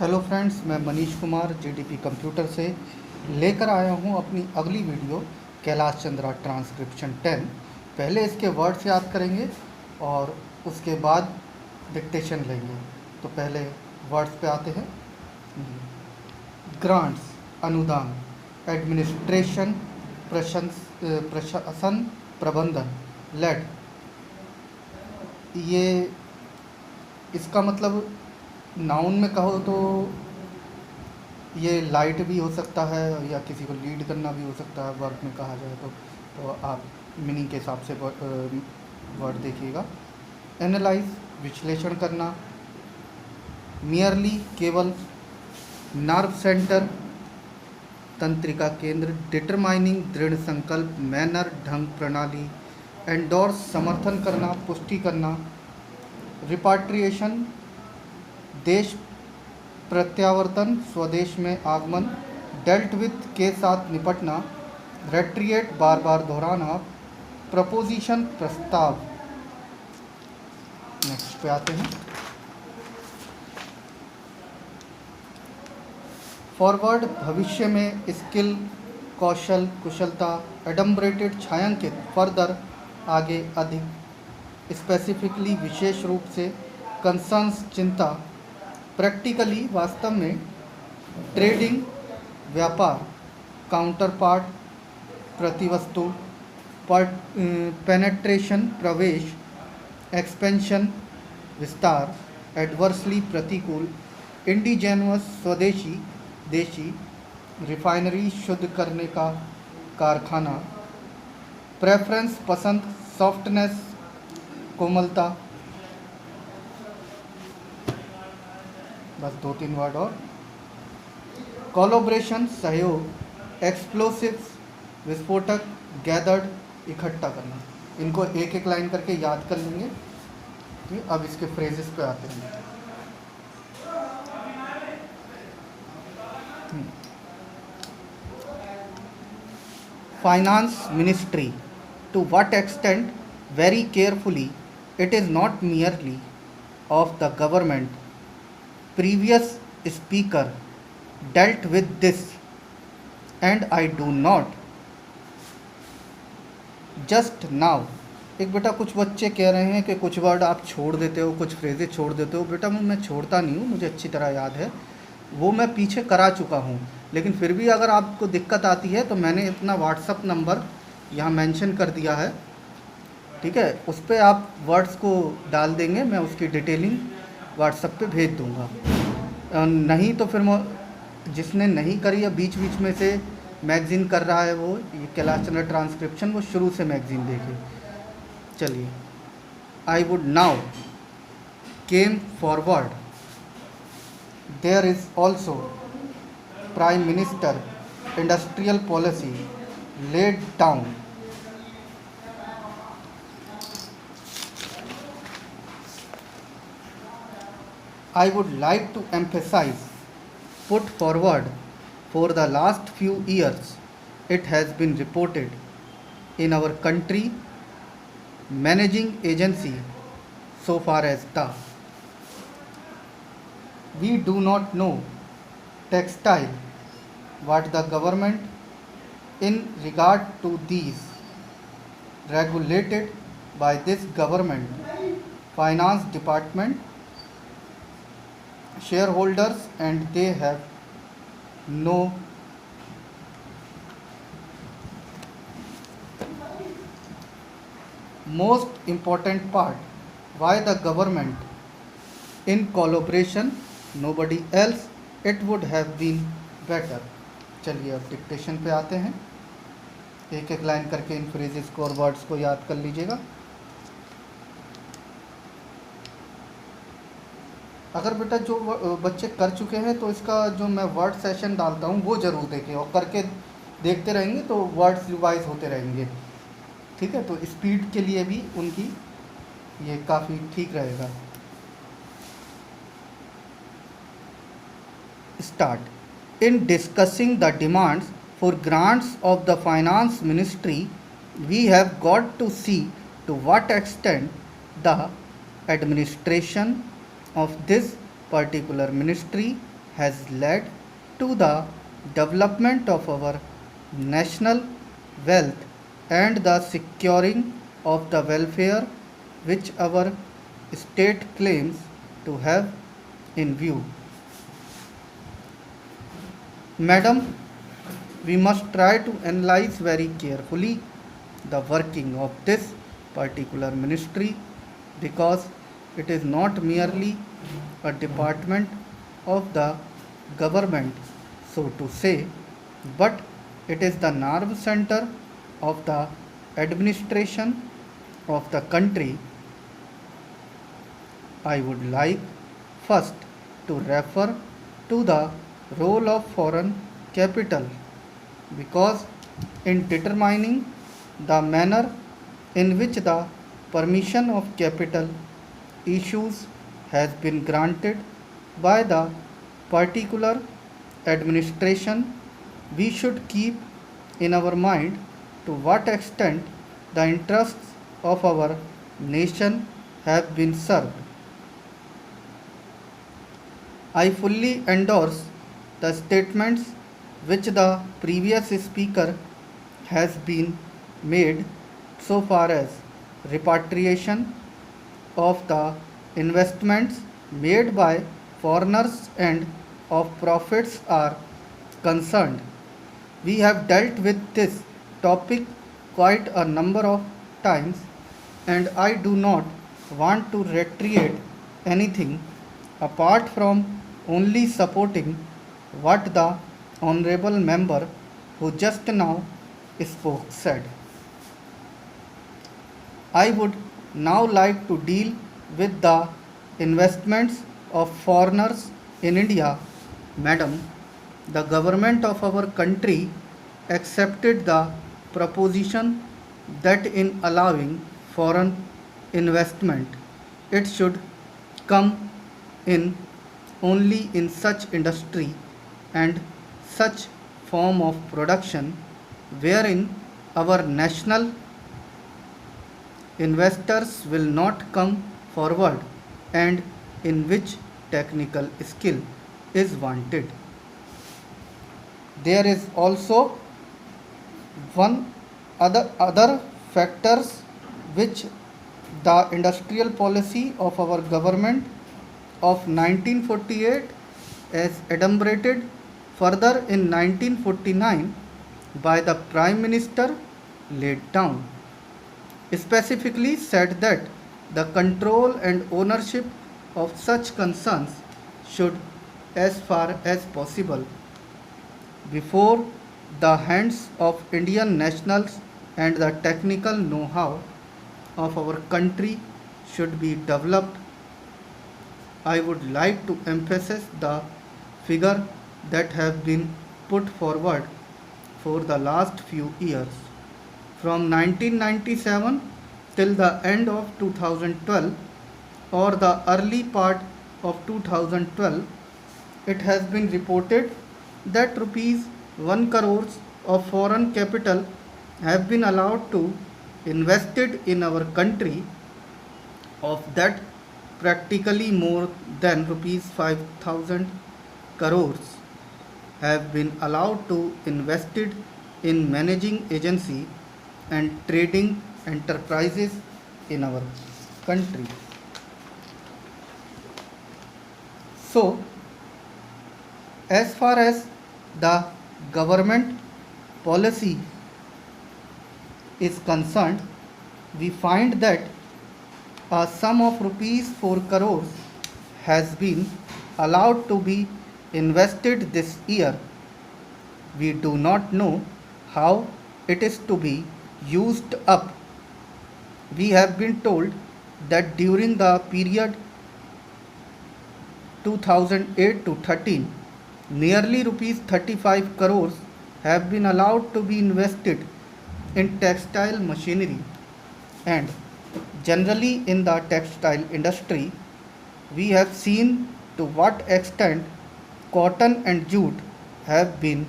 Hello friends, मैं Manish Kumar GDP computer से लेकर आया हूं अपनी अगली वीडियो कैलाश चंद्रा ट्रांसक्रिप्शन 10। पहले इसके वर्ड्स याद करेंगे और उसके बाद डिक्टेशन लेंगे। तो पहले वर्ड्स पे आते हैं। ग्रांट्स अनुदान, एडमिनिस्ट्रेशन प्रशासन प्रबंधन, लेड ये इसका मतलब नाउन में कहो तो ये लाइट भी हो सकता है या किसी को लीड करना भी हो सकता है। वर्क में कहा जाए तो आप मीनिंग के हिसाब से वर्ड देखिएगा। एनालाइज विश्लेषण करना, मियरली केवल, नर्व सेंटर तंत्रिका केंद्र, डिटरमाइनिंग दृढ़ संकल्प, मैनर ढंग प्रणाली, एंडोर्स समर्थन करना पुष्टि करना, रिपाट्रिएशन देश प्रत्यावर्तन स्वदेश में आगमन, डेल्ट विथ के साथ निपटना, रेट्रिएट बार बार दोहराना, प्रपोजिशन प्रस्ताव। नेक्स्ट पे आते हैं। फॉरवर्ड भविष्य में, स्किल कौशल कुशलता, एडम्बरेटेड छायांकित, फर्दर आगे अधिक, स्पेसिफिकली विशेष रूप से, कंसर्न्स चिंता, प्रैक्टिकली वास्तव में, ट्रेडिंग व्यापार, काउंटर पार्ट प्रतिवस्तु, पेनेट्रेशन प्रवेश, एक्सपेंशन विस्तार, एडवर्सली प्रतिकूल, इंडिजेनस स्वदेशी देशी, रिफाइनरी शुद्ध करने का कारखाना, प्रेफरेंस पसंद, सॉफ्टनेस कोमलता। बस 2-3 वर्ड और। कोलैबोरेशन सहयोग, एक्सप्लोसिव्स विस्फोटक, गैदर्ड इकट्ठा करना। इनको एक एक लाइन करके याद कर लेंगे। अब इसके फ्रेजेस पे आते हैं। Finance ministry, to what extent, very carefully, it is not merely of the government, previous speaker dealt with this and I do not just now। एक बेटा कुछ बच्चे कह रहे हैं कि कुछ वर्ड आप छोड़ देते हो, कुछ फ्रेजेज छोड़ देते हो। बेटा मैं छोड़ता नहीं हूँ, मुझे अच्छी तरह याद है, वो मैं पीछे करा चुका हूँ। लेकिन फिर भी अगर आपको दिक्कत आती है तो मैंने अपना व्हाट्सअप नंबर यहाँ मेंशन कर दिया है, ठीक है। उस पर आप वर्ड्स को डाल देंगे, मैं उसकी डिटेलिंग व्हाट्सएप पे भेज दूंगा। नहीं तो फिर जिसने नहीं करी है बीच बीच में से मैगज़ीन कर रहा है, वो ये कैलाश चंद्र ट्रांसक्रिप्शन, वो शुरू से मैगज़ीन देखे। चलिए, I would now came forward, there is also prime minister industrial policy laid down. I would like to emphasize, put forward, for the last few years it has been reported in our country managing agency so far as the we do not know textile what the government in regard to these regulated by this government finance department shareholders and they have no most important part, why the government in collaboration, nobody else, it would have been better। चलिए अब dictation पे आते हैं। एक एक line करके इन phrases को और वर्ड्स को याद कर लीजिएगा। अगर बेटा जो बच्चे कर चुके हैं तो इसका जो मैं वर्ड सेशन डालता हूँ वो ज़रूर देखें, और करके देखते रहेंगे तो वर्ड्स रिवाइज होते रहेंगे, ठीक है। तो स्पीड के लिए भी उनकी ये काफ़ी ठीक रहेगा। Start. In discussing the demands for grants of the finance ministry, we have got to see to what extent the administration of this particular ministry has led to the development of our national wealth and the securing of the welfare which our state claims to have in view. Madam, we must try to analyze very carefully the working of this particular ministry because it is not merely a department of the government, so to say, but it is the nerve center of the administration of the country. I would like first to refer to the role of foreign capital because in determining the manner in which the permission of capital issues has been granted by the particular administration, we should keep in our mind to what extent the interests of our nation have been served. I fully endorse the statements which the previous speaker has been made so far as repatriation of the investments made by foreigners and of profits are concerned. We have dealt with this topic quite a number of times, and I do not want to reiterate anything apart from only supporting what the honorable member who just now spoke said. I would now like to deal with the investments of foreigners in India. Madam, the government of our country accepted the proposition that in allowing foreign investment, it should come in only in such industry and such form of production wherein our national investors will not come forward and in which technical skill is wanted. There is also one other factors which the industrial policy of our government of 1948 as adumbrated further in 1949 by the Prime Minister laid down. Specifically said that the control and ownership of such concerns should, as far as possible, before the hands of Indian nationals and the technical know-how of our country should be developed. I would like to emphasize the figure that have been put forward for the last few years. From 1997 till the end of 2012 or the early part of 2012, it has been reported that rupees 1 crores of foreign capital have been allowed to invested in our country. Of that, practically more than rupees 5,000 crores have been allowed to invested in managing agency and trading enterprises in our country. So, as far as the government policy is concerned, we find that a sum of rupees 4 crores has been allowed to be invested this year. We do not know how it is to be used up. We have been told that during the period 2008 to 13, nearly rupees 35 crores have been allowed to be invested in textile machinery, and generally in the textile industry we have seen to what extent cotton and jute have been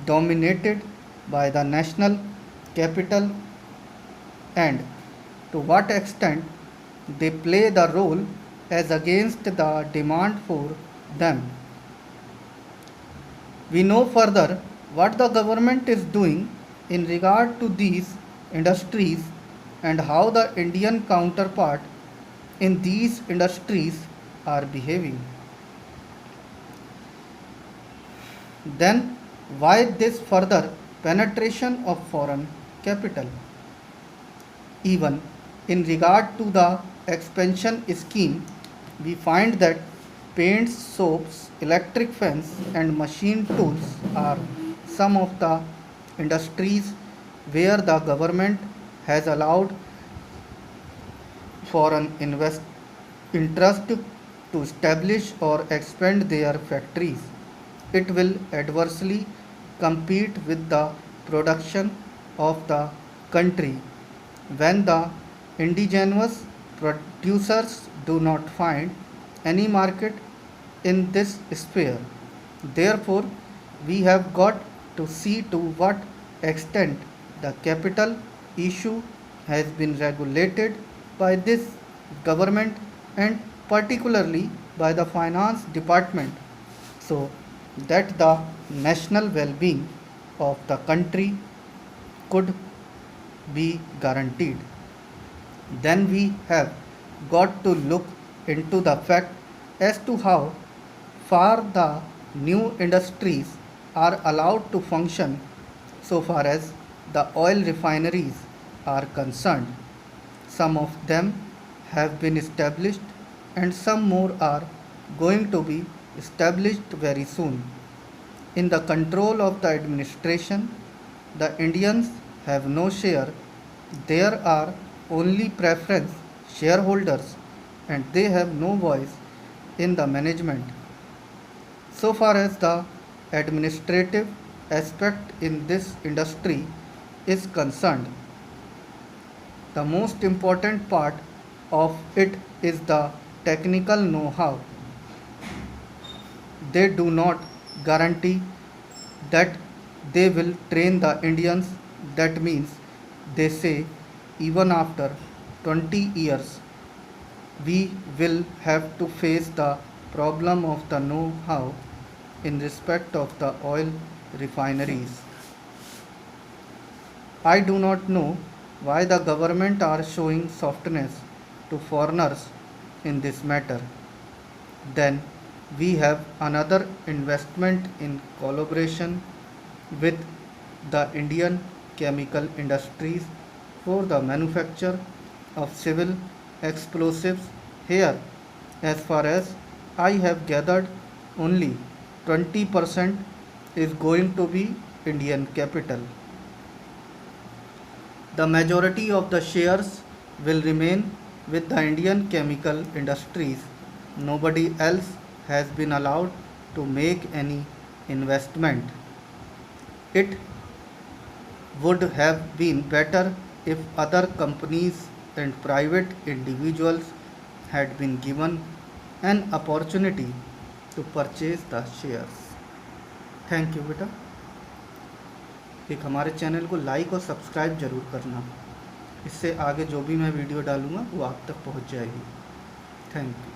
dominated by the national capital and to what extent they play the role as against the demand for them. We know further what the government is doing in regard to these industries and how the Indian counterpart in these industries are behaving. Then, why this further penetration of foreign capital? Even in regard to the expansion scheme, we find that paints, soaps, electric fans, and machine tools are some of the industries where the government has allowed foreign interest to establish or expand their factories. It will adversely compete with the production of the country when the indigenous producers do not find any market in this sphere. Therefore, we have got to see to what extent the capital issue has been regulated by this government and particularly by the finance department so that the national well-being of the country could be guaranteed. Then we have got to look into the fact as to how far the new industries are allowed to function so far as the oil refineries are concerned. Some of them have been established and some more are going to be established very soon. In the control of the administration, the Indians have no share. There are only preference shareholders and they have no voice in the management. So far as the administrative aspect in this industry is concerned, the most important part of it is the technical know how. They do not guarantee that they will train the Indians. That means they say even after 20 years we will have to face the problem of the know how in respect of the oil refineries. I do not know why the government are showing softness to foreigners in this matter. Then we have another investment in collaboration with the Indian chemical industries for the manufacture of civil explosives. Here, as far as I have gathered, only 20% is going to be Indian capital. The majority of the shares will remain with the Indian chemical industries. Nobody else has been allowed to make any investment. It would have been better if other companies and private individuals had been given an opportunity to purchase the shares. Thank you बेटा। एक हमारे channel को like और subscribe ज़रूर करना, इससे आगे जो भी मैं वीडियो डालूँगा वो आप तक पहुँच जाएगी। Thank you.